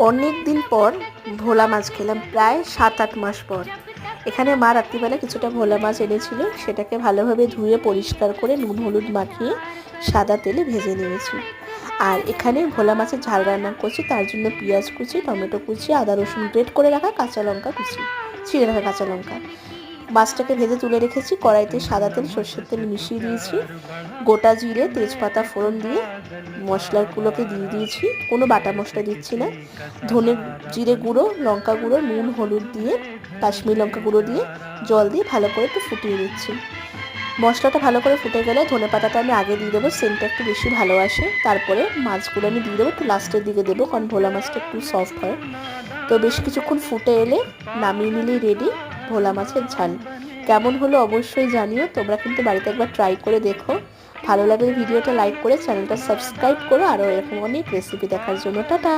অনেক দিন পর ভোলা মাছ খেলাম, প্রায় 7-8 মাস পর। এখানে মা রাত্রিবেলা কিছুটা ভোলা মাছ এনেছিল, সেটাকে ভালোভাবে ধুয়ে পরিষ্কার করে নুন হলুদ মাখিয়ে সাদা তেলে ভেজে নিয়েছি। আর এখানে ভোলা মাছের ঝাল রান্না করছি, তার জন্য পেঁয়াজ কুচি, টমেটো কুচি, আদা রসুন গ্রেট করে রাখা, কাঁচা লঙ্কা কুচি, ছিঁড়ে রাখা কাঁচা লঙ্কা। মাছটাকে ভেজে তুলে রেখেছি। কড়াইতে সাদা তেল সর্ষের তেল মিশিয়ে দিয়েছি, গোটা জিরে তেজপাতা ফোড়ন দিয়ে মশলাগুলোকে দিয়ে দিয়েছি। কোনো বাটা মশলা দিচ্ছি না। ধনে জিরে গুঁড়ো, লঙ্কা গুঁড়ো, নুন হলুদ দিয়ে, কাশ্মীর লঙ্কা গুঁড়ো দিয়ে, জল দিয়ে ভালো করে একটু ফুটিয়ে নিচ্ছি। মশলাটা ভালো করে ফুটে গেলে ধনে পাতাটা আমি আগে দিয়ে দেবো, সেন্টটা একটু বেশি ভালো আসে। তারপরে মাছগুলো আমি দিয়ে দেবো, একটু লাস্টের দিকে দেবো, কারণ ভোলা মাছটা একটু সফট হয়। তো বেশ কিছুক্ষণ ফুটে এলে নামিয়ে নিলেই রেডি ভোলা মাছের ঝাল। কেমন হলো অবশ্যই জানিও। তোমরা কিন্তু বাড়িতে একবার ট্রাই করে দেখো। ভালো লাগলে ভিডিওটা লাইক করে চ্যানেলটা সাবস্ক্রাইব করো, আরও এরকম অনেক রেসিপি দেখার জন্য। টাটা।